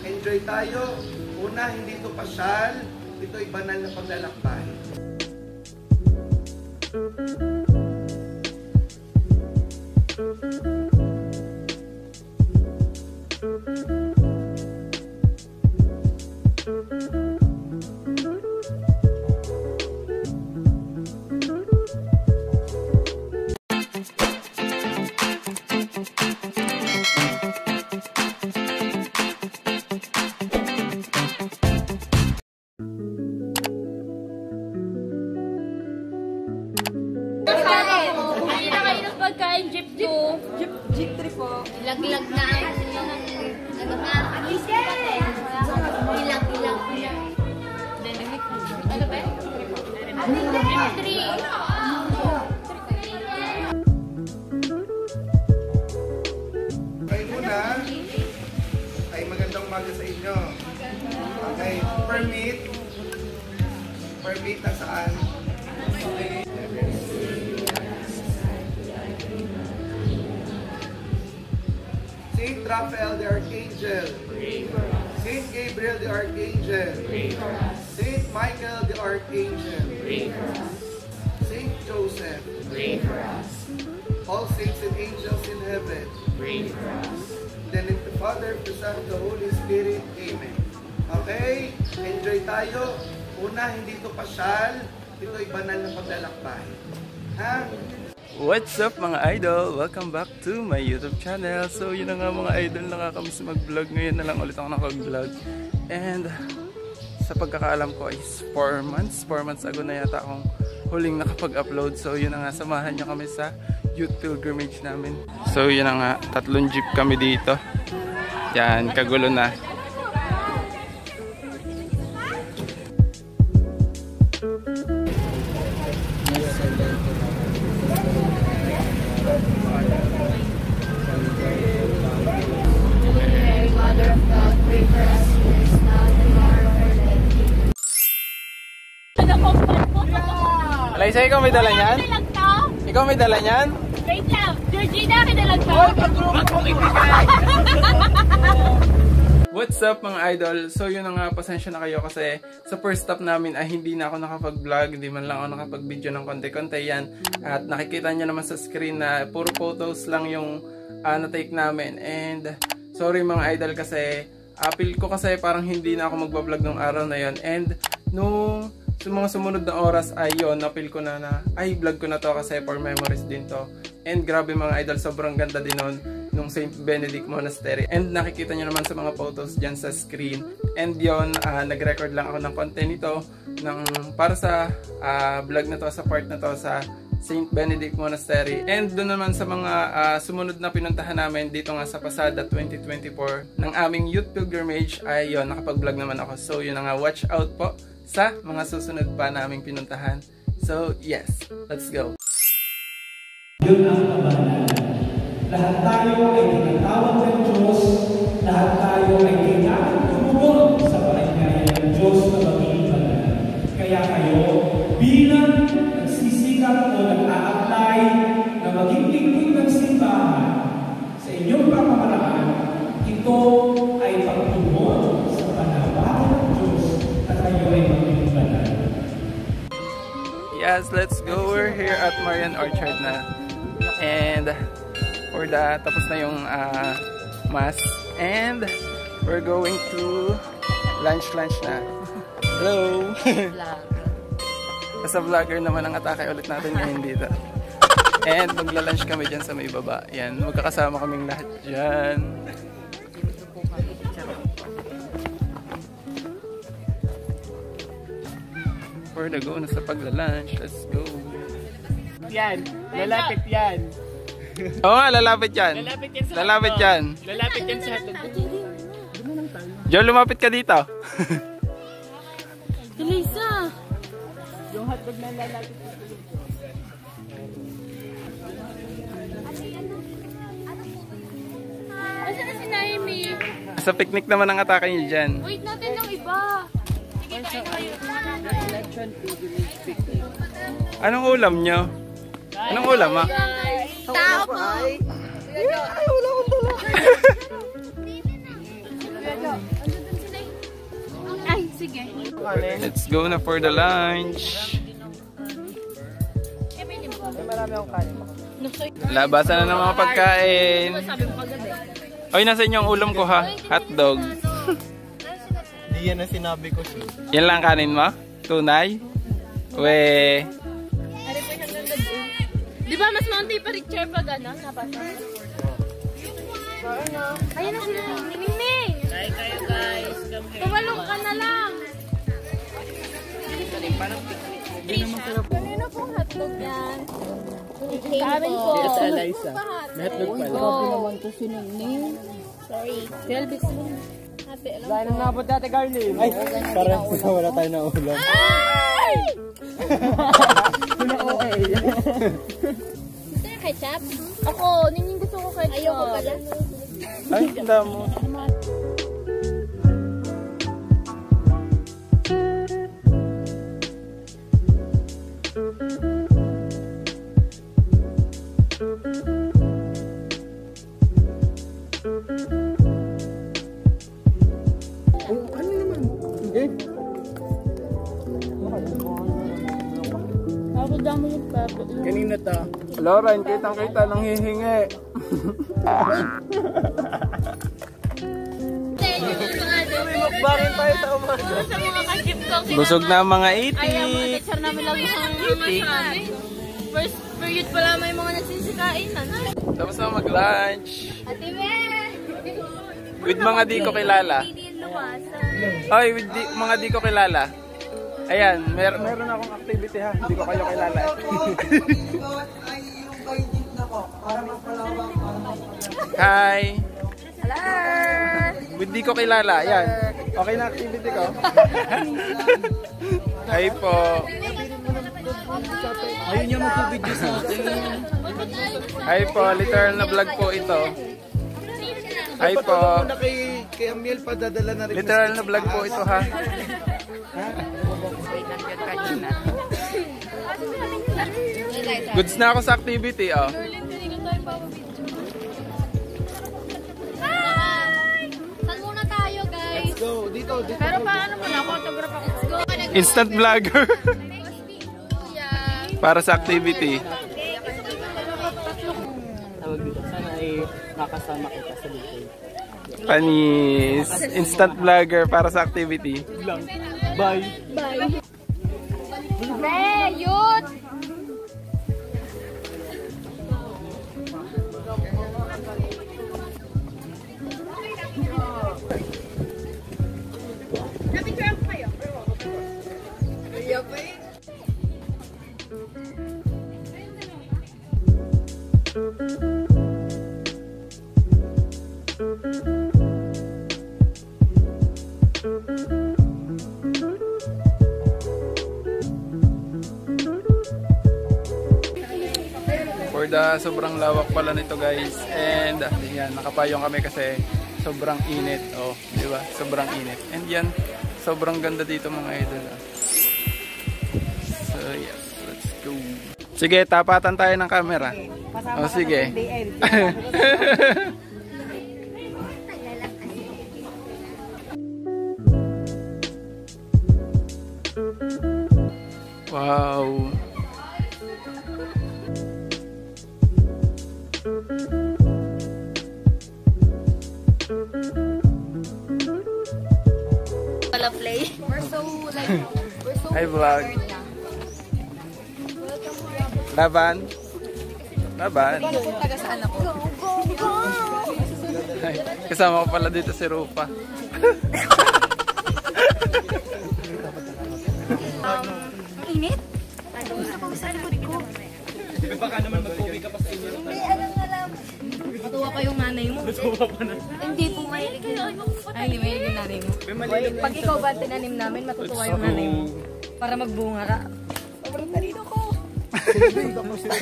Enjoy tayo. Una, hindi ito pasyal. Ito'y banal na paglalakbay. Pagkain jeep 2. Jeep 3 po. Laglag na yung ano na. Ilag. Ano ba? Jeep 3. Okay muna. Ay magandang umaga sa inyo. Okay. Permit na saan? Saint Raphael the Archangel, Saint Gabriel the Archangel, Saint Michael the Archangel, Saint Joseph, all saints and angels in heaven, then in the Father, the Son, the Holy Spirit, Amen. Okay? Enjoy tayo. Una, hindi ito pasyal, ito'y banal na paglalakbay. Ha? What's up mga idol? Welcome back to my YouTube channel. So yun na nga mga idol, nakakamiss mag-vlog. Ngayon na lang ulit ako nakag-vlog. And sa pagkakaalam ko is 4 months ago na yata akong huling nakapag-upload. So yun na nga, samahan nyo kami sa youth pilgrimage namin. So yun na nga, 3 jeep kami dito. Yan, kagulo na. Alaysa, ikaw may dala niyan? Ikaw may dala niyan? Wait lang, Georgina, kinalag pa. What's up mga idol? So yun na nga, pasensya na kayo kasi sa first stop namin ay hindi na ako nakapag-vlog, hindi man lang ako nakapag-video ng konti-konti yan. At nakikita nyo naman sa screen na puro photos lang yung na-take namin. And sorry mga idol kasi feel ko kasi parang hindi na ako magbablog nung araw na yon. And nung mga sumunod na oras ay yun, na-feel ko na ay vlog ko na to kasi for memories din to. And grabe mga idol, sobrang ganda din nun nung St. Benedict Monastery. And nakikita nyo naman sa mga photos dyan sa screen. And yun, nag-record lang ako ng content nito para sa vlog na to, sa part na to sa St. Benedict Monastery. And doon naman sa mga sumunod na pinuntahan namin dito nga sa Pasada 2024 ng aming youth pilgrimage ay yun, nakapag-vlog naman ako. So yun na nga, watch out po sa mga susunod pa naming pinuntahan. So yes, let's go. Yun ang kabanalan. Lahat tayo ay tinatawag ng Diyos. Lahat tayo ay kailangan tumugon sa paanyaya ng Diyos na maging banal. Kaya kayo, bilang nagsisikap o nag-a-apply na maging lingkod ng simbahan sa inyong pamamaraan, ito ay pagtugon sa panawagan ng Diyos na kayo ay maging banal. Yes, let's go. We're here at Marian Orchard na. And tapos na yung mass. And we're going to lunch na. Hello! Sa vlogger naman ang atake ulit natin ngayon dito. And magla-lunch kami dyan sa may baba. Yan, magkakasama kaming lahat dyan. For the go na sa pagla-lunch. Let's go. Yan, lalapit yan. Oo nga, lalapit yan. Lalapit yan sa Lalapit yan. Lalapit yan sa hotdog. Joe, lumapit ka dito. Lisa! Yung hotdog na lalapit. Asa na si Naomi? Sa picnic naman ang atake niyo dyan. Wait natin ng iba. Sige tayo kayo. Anong ulam nyo? Anong ulam, ha? Tao po. Ay, wala sige. Let's go na for the lunch. Marami akong kanin. Labasan na ng mga pagkain. Sabi mo kagabi. Oy, nasa inyo ang ulam ko ha? Hotdog. Hindi yan ang sinabi ko siya. Yan lang kanin mo? Tunay? We. Di ba mas maunti pa rin chair pag ano? Nabasa. Ayun na sila. Mingming! Kain kayo guys. Tumalong ka na lang. Kanino pong hotdog yan? Kamin po. Dito sa Eliza. May hotdog pala. Grabe naman to si Ningning. Sorry. Delbix mo. Happy alam Dahil nang nabot dati, Garlin. Ay, parang wala tayo na ulam. Ay! Okay. Gusto niya ketchup? Ako, Ningning gusto ko ketchup. Ayoko pala. Ay, tanda mo. Ako dami yung pepe. Kanina to. Lauren, kitang-kita nang hihingi. Bakit tayo sa umaga? Sa mga ka-jeep ko. Busog na ang mga Ay, ang mga itik. teacher namin lagi sa masabi. First period pala may mga nagsisikain. Tapos na mag-lunch. Ate Mer! With mga di ko kilala. Oy, with mga di ko kilala. Ayan, meron akong activity ha. Hindi ko kayo kilala. Hi! Hello! With di ko kilala. Ayan. Okay na activity ko. Hi po. Ayun niya mag-video sa atin. Hi po. Literal na vlog po ito. Hi po. Na kay Amiel pa dadala na rin. Literal na vlog po ito ha. Goods na ako sa activity oh. Saan muna tayo, guys? Go, dito. Pero paano muna? Photograph ako. Let's go. Instant vlogger. Para sa activity. Tawag dito. Sana ay makasama kita sa dito. Panis. Instant vlogger para sa activity. Bye. Bye. Pre, youth! For the sobrang lawak pala nito guys. And yan, nakapayong kami kasi sobrang init. Oh, di ba? Sobrang init. And yan, sobrang ganda dito mga idol. So yes, let's go. Sige, tapatan tayo ng camera. Oh, sige. Wow. Pala play. We're so Hi vlog. Laban. Laban. taga saan ako? Ay, kasama ko pala dito si Rupa. Init? Gusto ko sa likod ko. Baka naman mag-uwi ka pa sa inyo. Hindi, ano na lang. Matuwa pa yung nanay mo. Matuwa pa na. Hindi po mahilig yun. Ay, hindi mahilig yung nanay mo. Pag ikaw ba tinanim namin, matutuwa yung nanay mo. Para magbunga ka. Sobrang talino ko.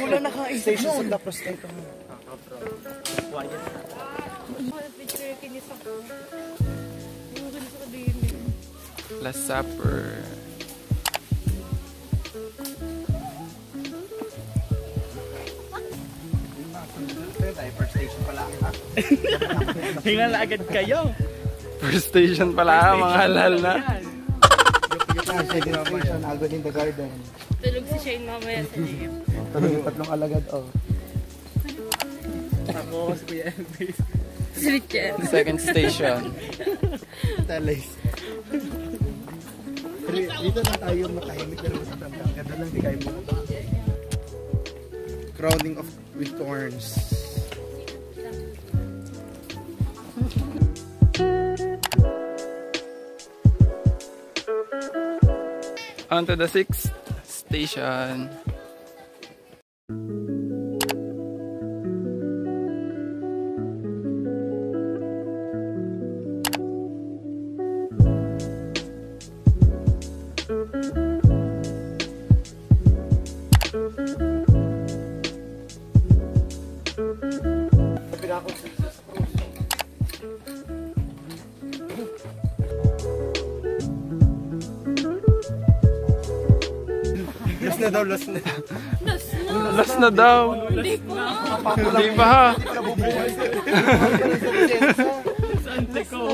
Wala nakaisip mo. Tapos ito. Last Supper. First station pala. Tingnan na agad kayo. First station pala, mga halal na. Second station, Agod in the Garden. Tulog si Shane mamaya sa live. Tulog yung tatlong alagad, oh. Tapos, Kuya Elvis. Si Richard. Second station. Talays. Dito na tayo makahimik na naman sa tandang. Ganda lang di kayo mo. Crowding of with thorns. On to the 6th station. Last na daw, last na. Last na daw. Hindi po. Hindi pa ha. Sante ko.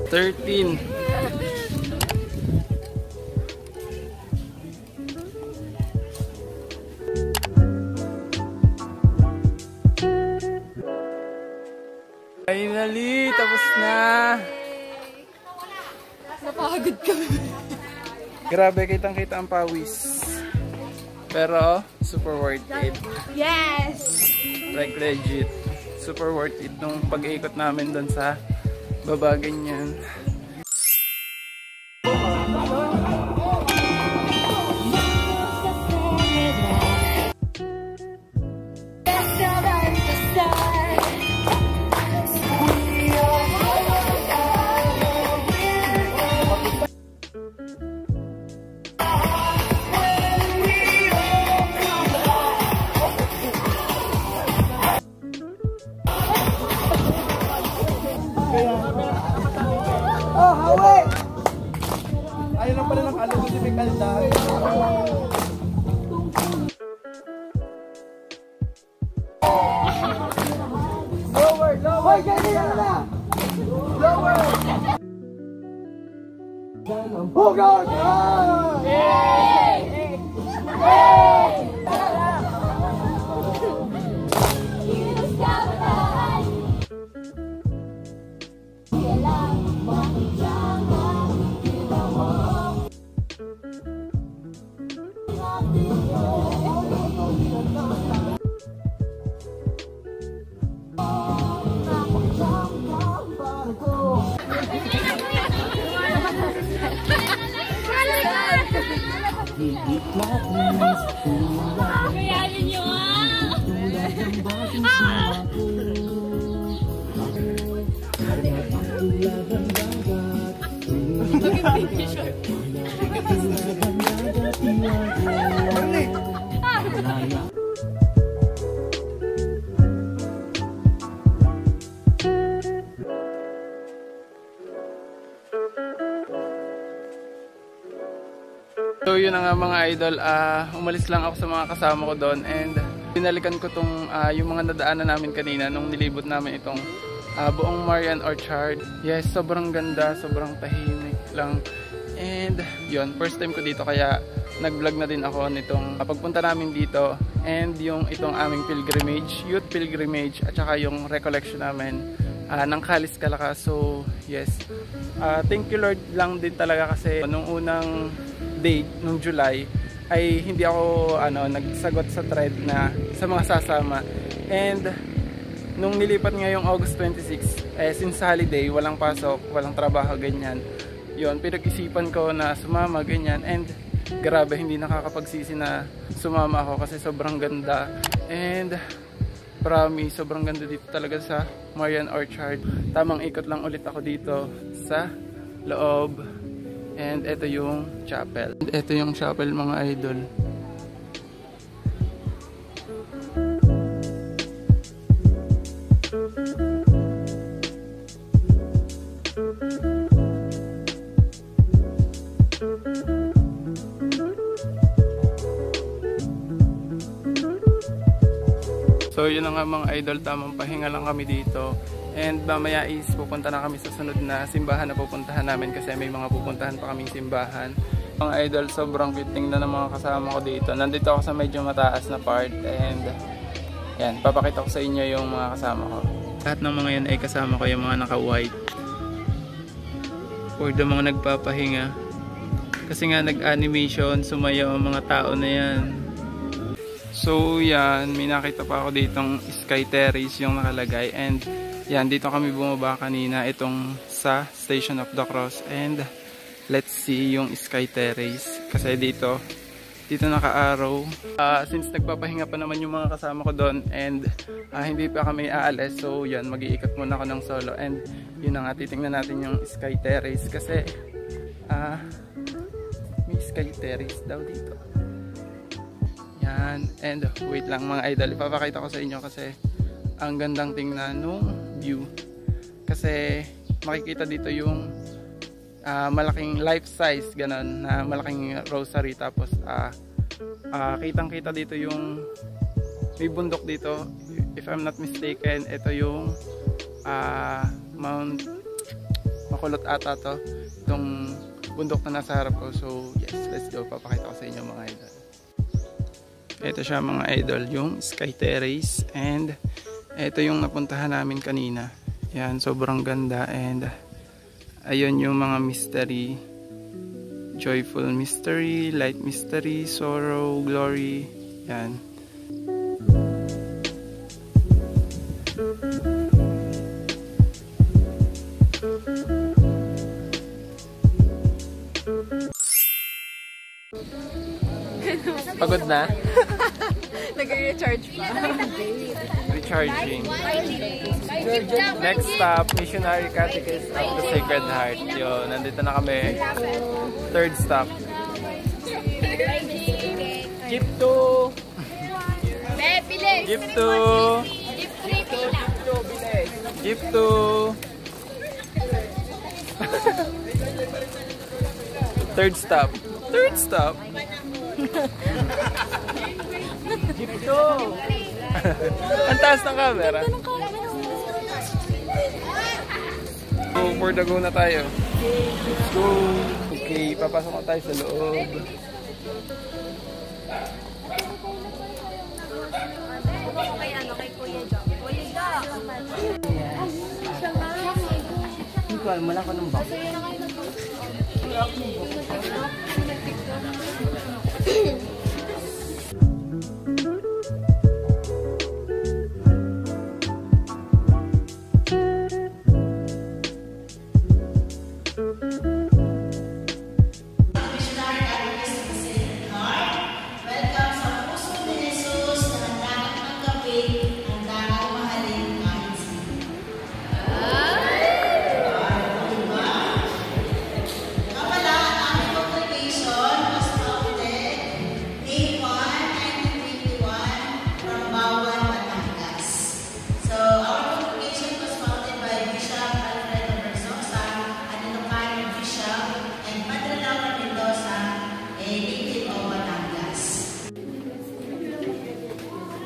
13. Finally, tapos na. Napagod kami. Grabe, kitang-kita ang pawis. Pero, super worth it. Yes! Like legit. Super worth it nung pag-iikot namin doon sa baba ganyan. Ayun lang pala nakalo ko si Mikal dahil. Lower, lower, ganyan na! Lower! Oh God! Kayanin nyo ah! So yun na nga mga idol, umalis lang ako sa mga kasama ko doon and binalikan ko tong yung mga nadaanan namin kanina nung nilibot namin itong buong Marian Orchard. Yes, sobrang ganda, sobrang tahimik lang. And yun, first time ko dito kaya nag-vlog na din ako nitong pagpunta namin dito and yung itong aming pilgrimage, youth pilgrimage at saka yung recollection namin ng Kalis Calaca. So yes, thank you Lord lang din talaga kasi nung unang date nung July ay hindi ako nagsagot sa thread na sa mga sasama, and nung nilipat ngayong August 26 since holiday, walang pasok, walang trabaho ganyan, yon pinag-isipan ko na sumama ganyan, and grabe hindi nakakapagsisi na sumama ako kasi sobrang ganda, and promise sobrang ganda dito talaga sa Marian Orchard. Tamang ikot lang ulit ako dito sa loob. And ito yung chapel. And ito yung chapel mga idol. na nga mga idol, tamang pahinga lang kami dito. And mamaya is pupunta na kami sa sunod na simbahan na pupuntahan namin kasi may mga pupuntahan pa kaming simbahan. Mga idol, sobrang cute tingnan ng mga kasama ko dito. Nandito ako sa medyo mataas na part and yan, papakita ko sa inyo yung mga kasama ko. Lahat ng mga yan ay kasama ko, yung mga naka-white. For the mga nagpapahinga. Kasi nga nag-animation, sumayaw ang mga tao na yan. So yan, may nakita pa ako ditong Sky Terrace yung nakalagay. And yan, dito kami bumaba kanina itong sa Station of the Cross. And let's see yung Sky Terrace. Kasi dito naka-arrow. Since nagpapahinga pa naman yung mga kasama ko doon and hindi pa kami aalis. So yan, mag-iikot muna ako ng solo. And yun na nga, titingnan natin yung Sky Terrace. Kasi may Sky Terrace daw dito. Yan. And wait lang mga idol, ipapakita ko sa inyo kasi ang gandang tingnan nung view. Kasi makikita dito yung malaking life size ganun na malaking rosary, tapos kitang kita dito yung may bundok dito, if I'm not mistaken ito yung Mount Makulot ata to, itong bundok na nasa harap ko. So yes, let's go, papakita ko sa inyo mga idol. Ito siya mga idol, yung Sky Terrace, and ito yung napuntahan namin kanina. Yan, sobrang ganda. And ayun yung mga mystery, joyful mystery, light mystery, sorrow, glory. Yan. Pagod na? Nag-recharge pa. Recharging. Next stop, Missionary Catechist of the Sacred Heart. Yun, nandito na kami. Third stop. Jeep 2. Jeep 2. Jeep 2. Third stop. Third stop. Jeep 2. Ang taas ng camera. So, for the go na tayo. Let's go. Okay, papasok na tayo sa loob. Kay Kuya Jo. Kuya Jo. Hindi ko alam, wala ko ng box.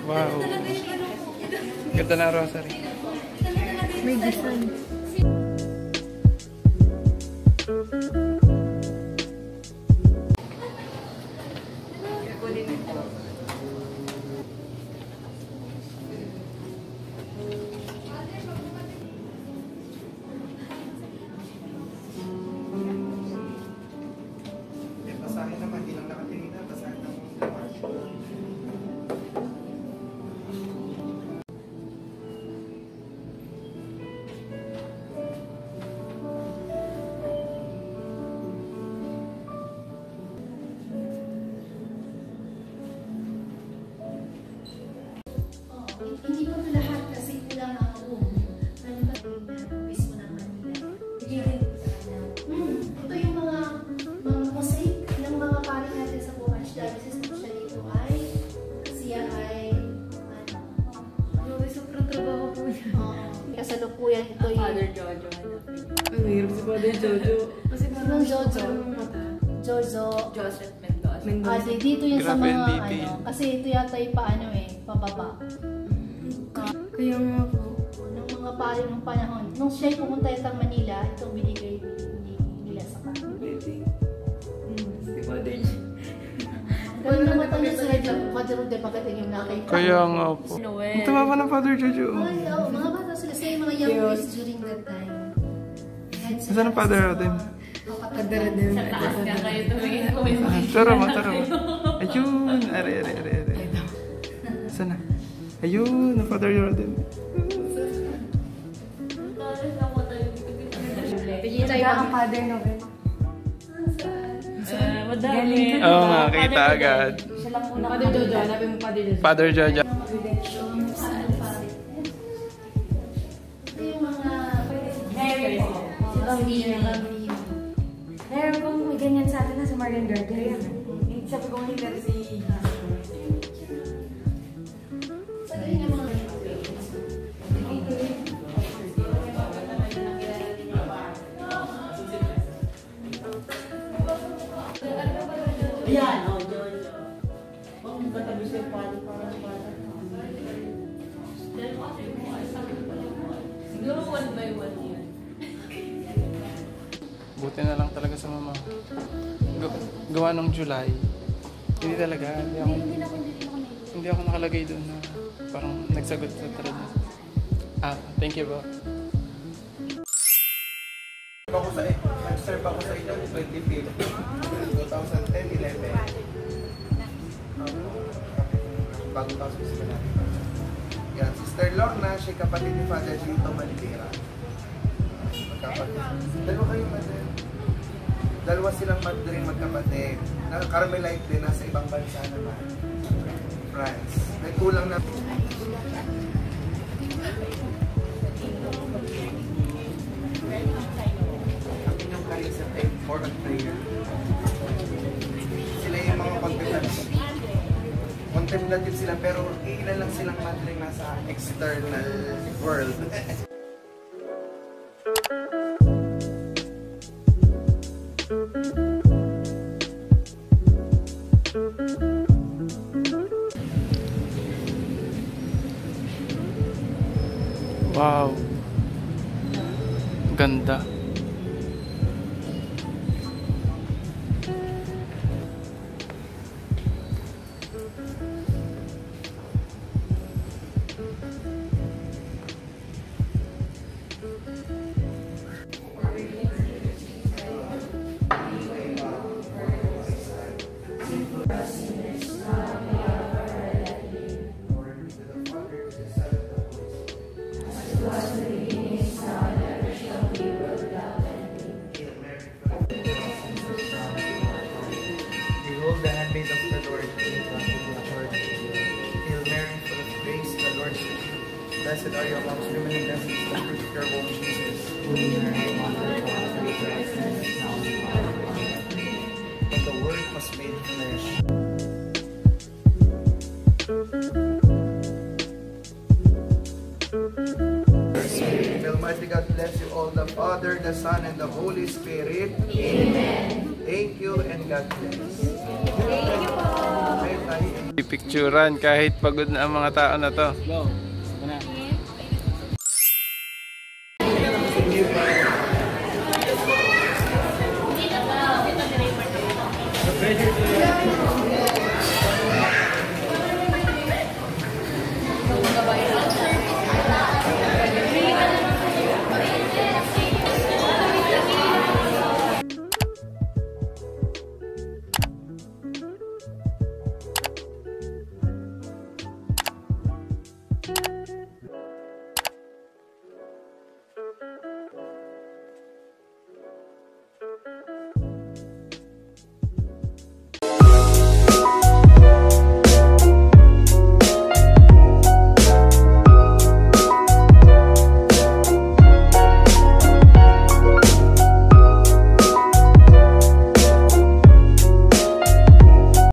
Wow. Ganda na rosary. May design. Basahin naman, hindi lang nakatingin na, basahin naman. Hindi ko lahat kasi kulang ako. Ano ba mismo ng Manila? Hindi rin. Ito yung mga mosaic ng mga pari natin sa Buhach. Dahil siya dito ay siya ay Sobrang trabaho po niya. kasalukuyan ito yung Father Jojo. Ang hirap si Father Jojo. Kasi parang Jojo. Jojo. Joseph Mendoza. Dito yung sa Grabe mga ang detail. kasi ito yata yung paano pababa. Kaya nga po. Nung mga pari nung panahon, nung siya'y pumunta yatang Manila, ito binigay nila sa kanya. Pero namatay niya sila dyan, Father Rodel, pagdating yung nakita. Kaya nga po. Ang tama pa ng Father Jojo. Ay, oo, mga bata sila. Sila yung mga young boys during that time. Saan ang Father Rodel? Father Rodel. Sa taas ka kayo tumingin ko. Tara mo. Ayun. Are. Saan na? Ayun, ang Father Rodel. Pagkita yung ang Father Novel. Madami. Oo nga, kita agad. Siya lang muna. Father Jojo, hanapin mo Father Jojo. Father Jojo. Ito yung mga... Si Bambino. Meron pong may ganyan sa atin na sa Marian Garden. Sabi ko hindi pero si... Sa ganyan yung mga... Ayan, o, Jojo. Huwag mo katabi siya pali para Siguro 1 by 1 yun. Buti na lang talaga sa mama. Gawa ng July. Hindi talaga. Hindi ako nakalagay doon na parang nagsagot sa thread. Thank you ba? Nag-serve ako sa inyo 2015, 2010-11. Bago tapos ko sila natin. Yan, Sister Lorna, siya kapatid ni Father Lito Malibera. Magkapatid. Dalawa kayong mother. Dalawa silang mother magkapatid. Carmelite din, nasa ibang bansa naman. France. May kulang na... For a prayer. Sila yung mga contemplative. Contemplative sila pero ilan lang silang madre nasa external world. Wow. Ganda. Behold the handmaid of the Lord, Hail Mary, full of grace, the Lord is with you. Blessed are you amongst women, and blessed is the fruit of your womb, Jesus. But the Word was made flesh. May Almighty God bless you all, the Father, the Son, and the Holy Spirit. Amen. Thank you and God bless. Thank you po. Pipicturan kahit pagod na ang mga tao na to. Go. Ito na.